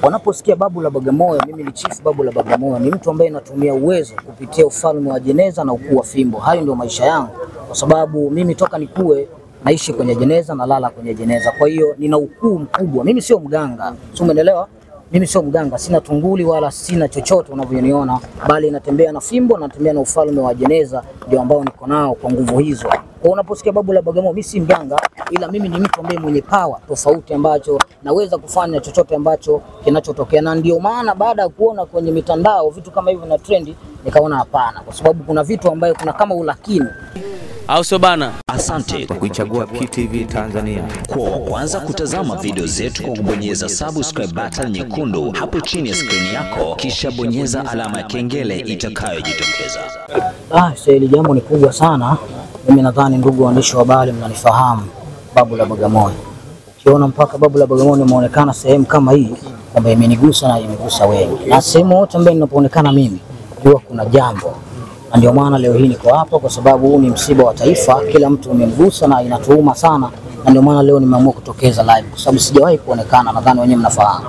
Wanaposikia Babu la Bagamoyo, mimi ni Chief Babu la Bagamoyo, ni mtu ambaye natumia uwezo kupitia ufalme wa jeneza na ukuu wa fimbo. Hayo ndio maisha yangu, kwa sababu mimi toka nikue naishi kwenye jeneza na lala kwenye jeneza. Kwa hiyo nina ukuu mkubwa. Mimi sio mganga, umeelewa? Mimi sio mganga, sina tunguli wala sina chochote unavyoniona, bali natembea na fimbo, natembea na ufalme wa jeneza, ndio ambao niko nao kwa nguvu hizo. Kwa unaposikia Babu la Bagamoyo, mimi si mganga, ila mimi ni mtu ambaye mwenye power tofauti, ambacho naweza kufanya chochote ambacho kinachotokea. Na ndio maana baada ya kuona kwenye mitandao vitu kama hivyo na trendi, nikaona hapana, kwa sababu kuna vitu ambayo kuna kama ulakini. Au sio bana? Asante kwa kuichagua PTV Tanzania. Kwa kwanza kutazama video zetu kwa kubonyeza subscribe button nyekundu hapo chini ya screen yako, kisha bonyeza alama ya kengele itakayojitokeza. Hili jambo ni kubwa sana. Mimi nadhani ndugu waandishi wa habari mnanifahamu Babu la Bagamoyo. Ukiona mpaka Babu la Bagamoyo imeonekana sehemu kama hii, kwamba imenigusa na imegusa wengi. Na sehemu yote ambayo ninapoonekana mimi, jua kuna jambo. Na ndio maana leo hii niko hapa, kwa sababu huu ni msiba wa taifa, kila mtu umemgusa na inatuuma sana. Na ndio maana leo nimeamua kutokeza live, kwa sababu sijawahi kuonekana, nadhani wenyewe mnafahamu.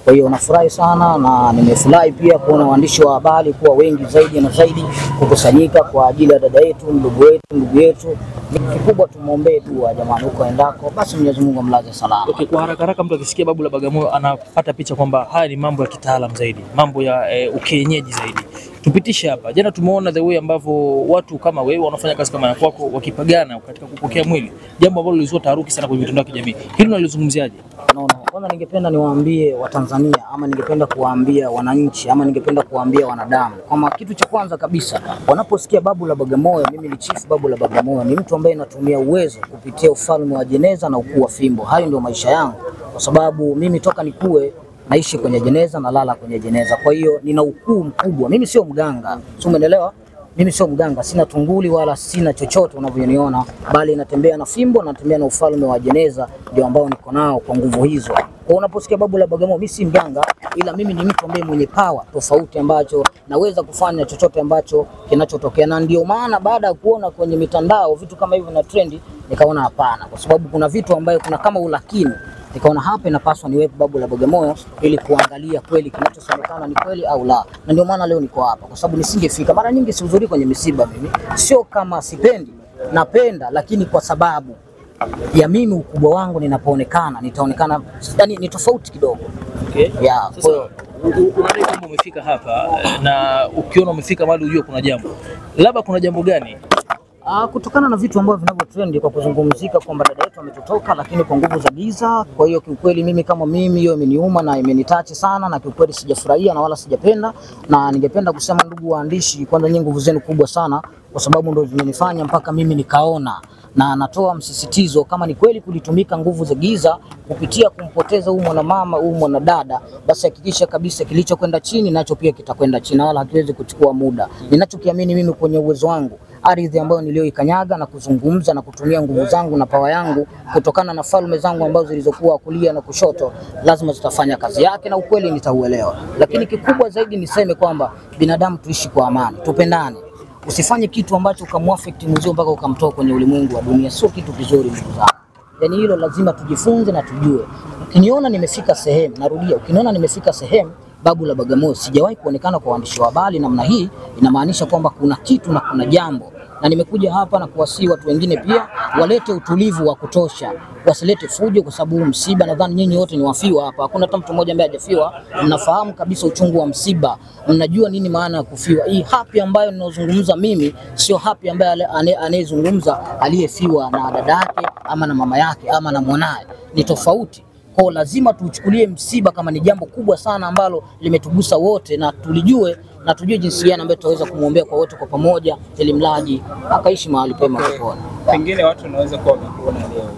Kwa hiyo nafurahi sana, na nimefurahi pia kuona waandishi wa habari kuwa wengi zaidi na zaidi kukusanyika kwa ajili ya dada yetu, ndugu yetu. Kikubwa tumuombee dua jamani, huko endako, basi Mwenyezi Mungu amlaze salama. Kwa haraka mtu akisikia Babu la Bagamoyo anapata picha kwamba haya ni mambo ya kitaalamu zaidi, mambo ya ukienyeji zaidi. Tupitishe hapa. Jana tumeona the way ambavyo watu kama wewe wanafanya kazi kama ya kwako wakipagana katika kupokea mwili, jambo ambalo lilizua taharuki sana kwenye mitandao ya kijamii. Hilo unalizungumziaje? Kwanza ningependa niwaambie Watanzania, ama ningependa kuwaambia wananchi, ama ningependa kuwaambia wanadamu, kama kitu cha kwanza kabisa, wanaposikia Babu la Bagamoyo, mimi ni Chief Babu la Bagamoyo, ni mtu ambaye natumia uwezo kupitia ufalme wa jeneza na ukuu wa fimbo. Hayo ndio maisha yangu, kwa sababu mimi toka nikue naishi kwenye jeneza na lala kwenye jeneza. Kwa hiyo nina ukuu mkubwa. Mimi sio mganga, umeelewa? Mimi sio mganga, sina tunguli wala sina chochote unavyoniona, bali natembea na fimbo, natembea na ufalme wa jeneza, ndio ambao niko nao kwa nguvu hizo. Kwa unaposikia Babu la Bagamoyo, mimi si mganga, ila mimi ni mtu ambaye mwenye power tofauti, ambacho naweza kufanya chochote ambacho kinachotokea. Na ndio maana baada ya kuona kwenye mitandao vitu kama hivyo na trendi, nikaona hapana, kwa sababu kuna vitu ambayo kuna kama ulakini. Nikaona hapa inapaswa niwepo Babu la Bagamoyo ili kuangalia kweli kinachosemekana ni kweli au la. Na ndio maana leo niko hapa, kwa sababu nisingefika. Mara nyingi sihudhurii kwenye misiba mimi. Sio kama sipendi, napenda, lakini kwa sababu ya mimi ukubwa wangu ninapoonekana, nitaonekana yani ni tofauti kidogo. Kwa hiyo unadai kwamba umefika hapa, na ukiona umefika mahali ujue kuna jambo. Labda kuna jambo gani? Kutokana na vitu ambavyo vinavyotrend kwa kuzungumzika kwamba dada yetu ametotoka, lakini kwa nguvu za giza. Kwa hiyo kiukweli mimi kama mimi, hiyo imeniuma na imenitachi sana, na kiukweli sijafurahia na wala sijapenda. Na ningependa kusema ndugu waandishi, kwanza nyinyi nguvu zenu kubwa sana, kwa sababu ndio zimenifanya mpaka mimi nikaona, na natoa msisitizo, kama ni kweli kulitumika nguvu za giza kupitia kumpoteza huyu mwanamama, huyu mwanadada, basi hakikisha kabisa kilichokwenda chini nacho pia kitakwenda chini, wala hakiwezi kuchukua muda. Ninachokiamini mimi kwenye uwezo wangu, ardhi ambayo nilioikanyaga na kuzungumza na kutumia nguvu zangu na pawa yangu, kutokana na falme zangu ambazo zilizokuwa kulia na kushoto, lazima zitafanya kazi yake na ukweli nitauelewa. Lakini kikubwa zaidi niseme kwamba binadamu tuishi kwa amani, tupendane. Usifanye kitu ambacho ukamuaffect mwenzio mpaka ukamtoa kwenye ulimwengu wa dunia, sio kitu kizuri ndugu zangu. Yaani hilo lazima tujifunze na tujue. Ukiniona nimefika sehemu, narudia, ukiniona nimefika sehemu Babu la Bagamoyo sijawahi kuonekana kwa waandishi wa habari namna hii, inamaanisha kwamba kuna kitu na kuna jambo. Na nimekuja hapa na kuwasihi watu wengine pia walete utulivu wa kutosha, wasilete fujo, kwa sababu msiba, nadhani nyinyi wote ni wafiwa hapa. Hakuna hata mtu mmoja ambaye hajafiwa. Mnafahamu kabisa uchungu wa msiba, mnajua nini maana ya kufiwa. Hii happy ambayo ninazungumza mimi sio happy ambaye anayezungumza aliyefiwa na dada yake ama na mama yake ama na mwanae, ni tofauti. Kwa lazima tuchukulie msiba kama ni jambo kubwa sana ambalo limetugusa wote, na tulijue na tujue jinsi gani ambayo tutaweza kumuombea kwa wote kwa pamoja, ili mlaji akaishi mahali pema peponi. Pengine watu wanaweza kuwa wamekuona leo,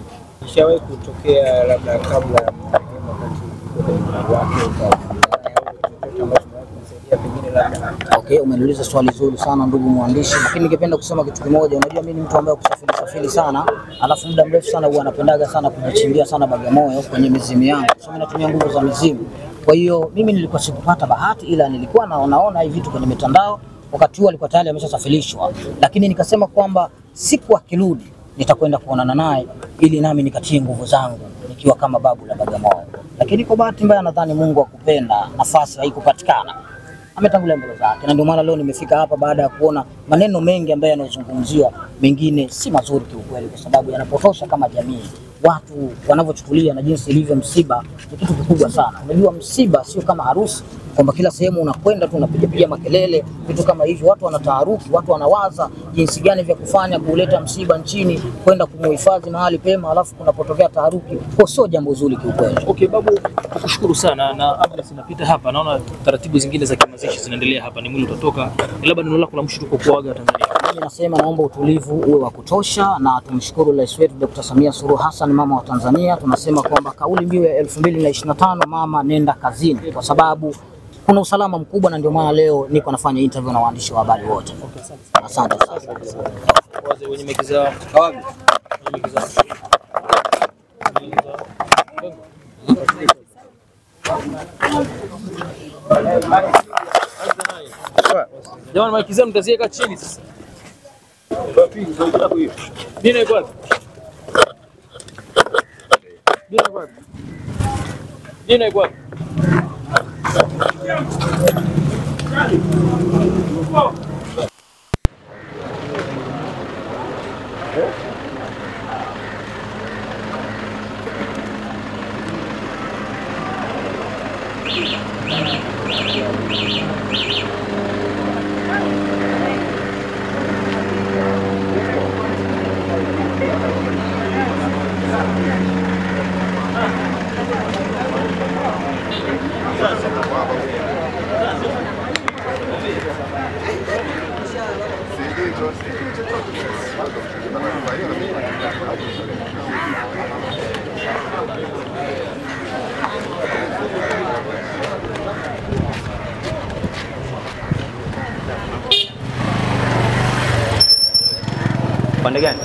ishawahi kutokea labda kabla ya Okay, umeniuliza swali zuri sana ndugu mwandishi, lakini ningependa kusema kitu kimoja. Unajua mimi ni mtu ambaye kusafiri sana, alafu muda mrefu sana huwa napendaga sana kujichimbia sana Bagamoyo kwenye mizimu yangu. So mimi natumia nguvu za mizimu. Kwa hiyo mimi nilikuwa sikupata bahati, ila nilikuwa naona hivi vitu kwenye mitandao. Wakati huo alikuwa tayari ameshasafirishwa, lakini nikasema kwamba siku akirudi nitakwenda kuonana naye ili nami nikatie nguvu zangu nikiwa kama babu la Bagamoyo. Lakini kwa bahati mbaya nadhani Mungu akupenda, nafasi haikupatikana. Ametangulia mbele zake, na ndio maana leo nimefika hapa baada ya kuona maneno mengi ambayo yanazungumziwa, mengine si mazuri kiukweli, kwa sababu yanapotosha kama jamii. Watu wanavyochukulia na jinsi ilivyo msiba ni kitu kikubwa sana. Unajua msiba sio kama harusi kwamba kila sehemu unakwenda tu unapiga makelele, vitu kama hivyo. Watu wanataharuki, watu wanawaza jinsi gani vya kufanya kuleta msiba nchini, kwenda kumuhifadhi mahali pema, alafu kunapotokea taharuki. Kwa sio jambo zuri kiukweli. Okay babu, nakushukuru sana, na ambulance inapita hapa, naona taratibu zingine za kimazishi zinaendelea hapa, ni mwili utatoka. Labda neno lako la mwisho kwa kuaga Tanzania. Mimi nasema naomba utulivu uwe wa kutosha, na tumshukuru Rais wetu Dr. Samia Suluhu Hassan, mama wa Tanzania. Tunasema kwamba kauli mbiu ya 2025 mama nenda kazini, kwa sababu kuna usalama mkubwa, na ndio maana leo niko nafanya interview na waandishi wa habari wote. Asante sana. Wazee wenye mikiza kawabi. Jamani, maiki zenu mtaziweka chini sasa. Dina iko wapi? Dina iko wapi? Pande gani?